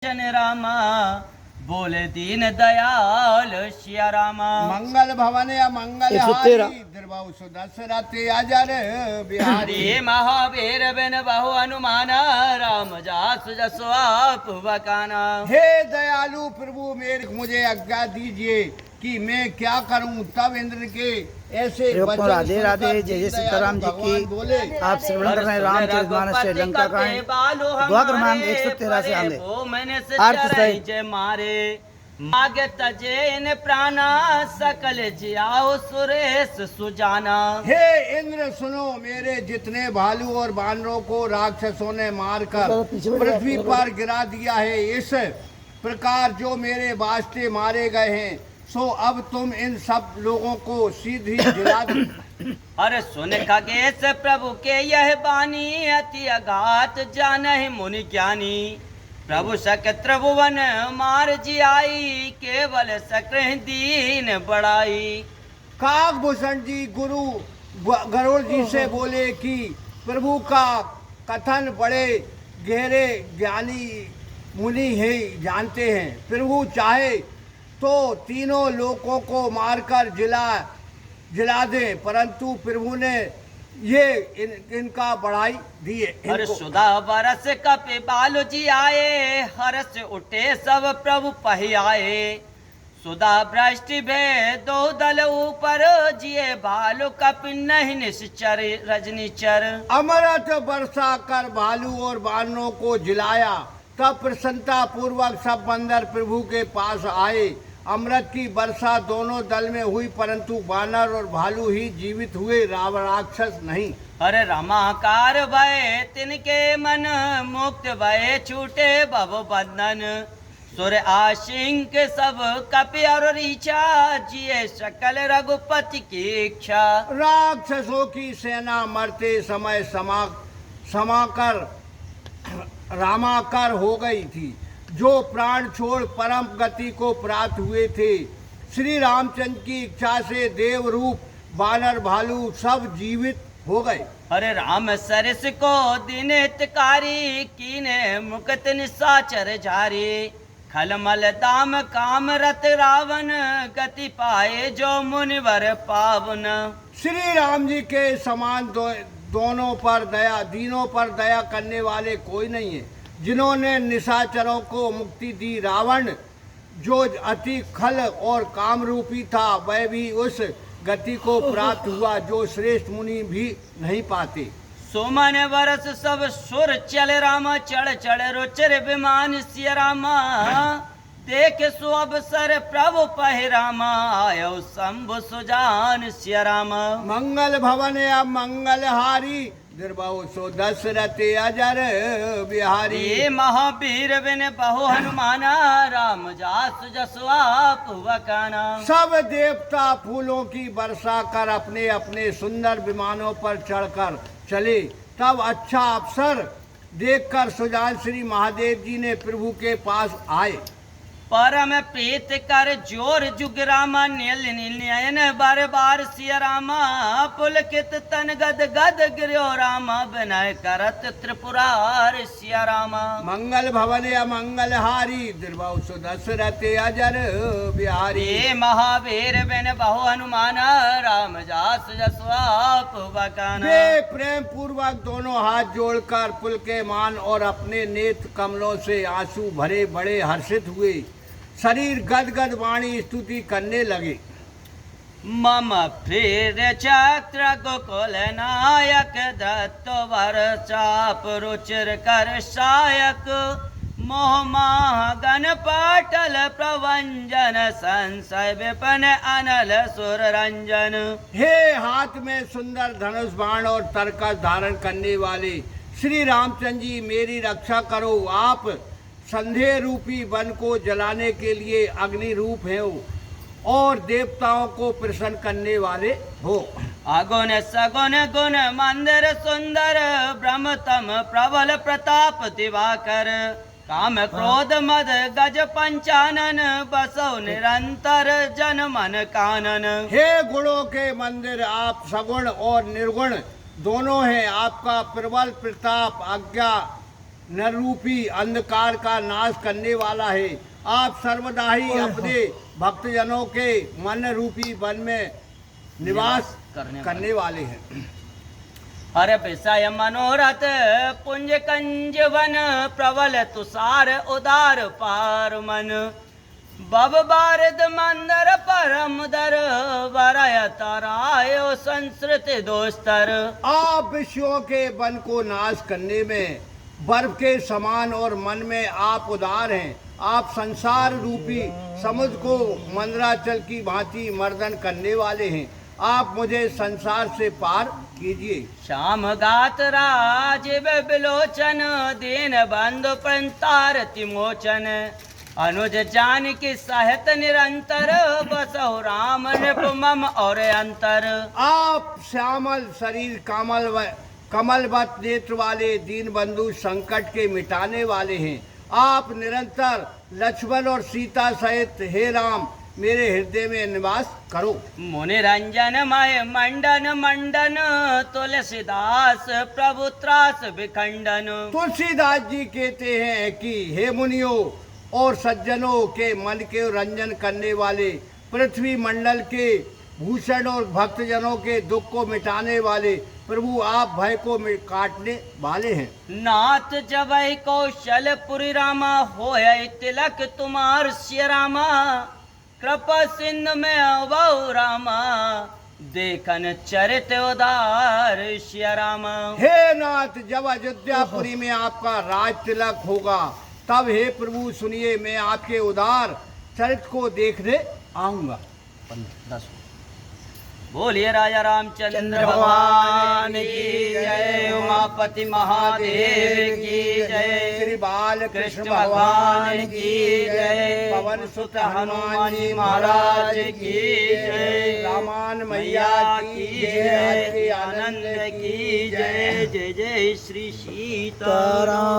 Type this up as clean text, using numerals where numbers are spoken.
जन रामा बोले दीन दयाल सिया रामा। मंगल भवन या मंगल हारी द्रबाऊ सुदशरथे अजर बिहारी। महावीर बिन बहु हनुमान राम जासु जसु आप बकाना। हे दयालु प्रभु मेरे मुझे आज्ञा दीजिए कि मैं क्या करूं। तब इंद्र के ऐसे वचन राधे राधे जय जय सीताराम जी की बोले आप श्रवण कर रहे हैं रामचरितमानस से लंका कांड दुआ क्रमांक 113 से आंधे अर्थ सहित जय मारे मागे तजे इन प्राणा सकल जियाओ सुरेश सुजाना। हे इंद्र सुनो, मेरे जितने भालू और बानरों को राक्षसों ने मारकर पृथ्वी पर गिरा दिया है, इस प्रकार जो मेरे वास्ते मारे गए हैं, सो अब तुम इन सब लोगों को सीधी जिला दो। अरे सुन खगेश प्रभु के यह बानी अति अघात जानहि मुनि ज्ञानी। प्रभु सक त्रिभुवन मार जियाई केवल सक्र दीन बड़ाई। काकभूषण जी गुरु गरुड़ जी से बोले कि प्रभु का कथन बड़े गहरे ज्ञानी मुनि ही जानते हैं। प्रभु चाहे तो तीनों लोगों को मारकर जिला दे, परंतु प्रभु ने ये इनका बढ़ाई दिए। हर सुधा बरस कपि बालु जी आए हर्ष उठे सब प्रभु पही आए। सुधा भ्रष्टि भे दो दल ऊपर जिए भालु कपि नहीं निश्चर रजनीचर। अमृत वर्षा कर भालू और बानरों को जिलाया। तब प्रसन्नता पूर्वक सब बंदर प्रभु के पास आए। अमृत की वर्षा दोनों दल में हुई, परंतु बानर और भालू ही जीवित हुए, राक्षस नहीं। अरे रमाकार भय तिनके मन मुक्त भय छूटे भव बंधन। सुर आशिंक सब कपि और रीछा जिए सकल रघुपति की इच्छा। राक्षसों की सेना मरते समय समाकर रामाकार हो गई थी, जो प्राण छोड़ परम गति को प्राप्त हुए थे। श्री रामचंद्र की इच्छा से देव रूप बानर भालू सब जीवित हो गए। अरे राम सरस को दिन हितकारी कीने मुकत निशाचर जारी। खलमल दाम काम रत रावण गति पाए जो मुनिवर पावन। श्री राम जी के समान दीनों पर दया करने वाले कोई नहीं है। जिन्होंने निशाचरों को मुक्ति दी, रावण जो अति खल और कामरूपी था, वह भी उस गति को प्राप्त हुआ जो श्रेष्ठ मुनि भी नहीं पाते। सुमन वर्ष सब सुर चल रामा चढ़ चढ़ रुचिर विमान सिय रामा। देख सो अवसर प्रभु पहि रामा आयो शंभु सुजान सिय रामा। मंगल भवन या मंगल हारी द्रबाऊ सो दशरथे अजर बिहारी। महावीर बिन बहु हनुमान राम जासु जसु आप बकाना। सब देवता फूलों की वर्षा कर अपने अपने सुंदर विमानों पर चढ़कर चले। तब अच्छा अवसर देखकर सुजान श्री महादेव जी ने प्रभु के पास आए। परम प्रीत कर जोर जुग रामा नील नयन बार बार सिय रामा। पुलकित तन गद गद गिरो रामा विनय करत त्रिपुरार सिय रामा। मंगल भवन या मंगल हारी द्रबाऊ सुदशरथे अजर बिहारी। महावीर बिन बहु हनुमान राम जासु जसु आप बकाना। वे प्रेम पूर्वक दोनों हाथ जोड़कर पुलकेमान और अपने नेत्र कमलों से आंसू भरे बड़े हर्षित हुए। शरीर गदगद वाणी स्तुति करने लगे। मम फिर चक्र गोकुल नायक दत्त वर चाप रुचिर कर सायक। मोह माह गण पाटल प्रवंजन संशय विपन अनल सुर रंजन। हे हाथ में सुंदर धनुष बाण और तरकस धारण करने वाले श्री रामचंद्र जी, मेरी रक्षा करो। आप संदेह रूपी वन को जलाने के लिए अग्नि रूप है और देवताओं को प्रसन्न करने वाले हो। अगुण सगुण गुण मंदिर सुंदर ब्रह्मतम प्रबल प्रताप दिवाकर। काम क्रोध मद गज पंचानन बसो निरंतर जन मन कानन। हे गुणों के मंदिर, आप सगुण और निर्गुण दोनों हैं। आपका प्रबल प्रताप आज्ञा नर रूपी अंधकार का नाश करने वाला है। आप सर्वदा ही अपने भक्तजनों के मन रूपी वन में निवास करने वाले हैं। हर विषय मनोरथ पुंज कंज वन प्रबल तुषार उदार पार मन बब बारिद मंदर परम दर वरय तरायो संस्कृत दोस्तर। आप विश्वों के वन को नाश करने में बर्फ के समान और मन में आप उदार हैं। आप संसार रूपी समुद्र को मंदराचल की भांति मर्दन करने वाले हैं। आप मुझे संसार से पार कीजिए। श्याम गात राजीव बिलोचन दीन बंधु पंतार तिमोचन अनुज जानकी सहित निरंतर बसो राम नृप मम और अंतर। आप श्यामल शरीर कमलवत नेत्र वाले दीन बंधु संकट के मिटाने वाले हैं। आप निरंतर लक्ष्मण और सीता सहित हे राम मेरे हृदय में निवास करो। मुनि रंजन मय मंडन मंडन तुलसीदास प्रभु त्रास विखंडन। तुलसीदास जी कहते हैं कि हे मुनियों और सज्जनों के मन के रंजन करने वाले, पृथ्वी मंडल के भूषण और भक्तजनों के दुख को मिटाने वाले प्रभु आप भय को काटने वाले हैं। नाथ जबै कौशलपुरी रामा होय तिलक तुम्हार श्री रामा कृपा सिंधु में अवौ रामा देखन चरित उदार श्री रामा। हे नाथ जब अयोध्यापुरी में आपका राज तिलक होगा तब हे प्रभु सुनिए मैं आपके उदार चरित्र को देखने आऊंगा। 10 बोलिए राजा रामचंद्र भगवान की जय। उमापति महादेव की जय। श्री बाल कृष्ण भगवान की जय। पवन सुत हनुमान जी महाराज की जय। रामान मैया की जय। आनंद की जय। जय जय श्री सीताराम।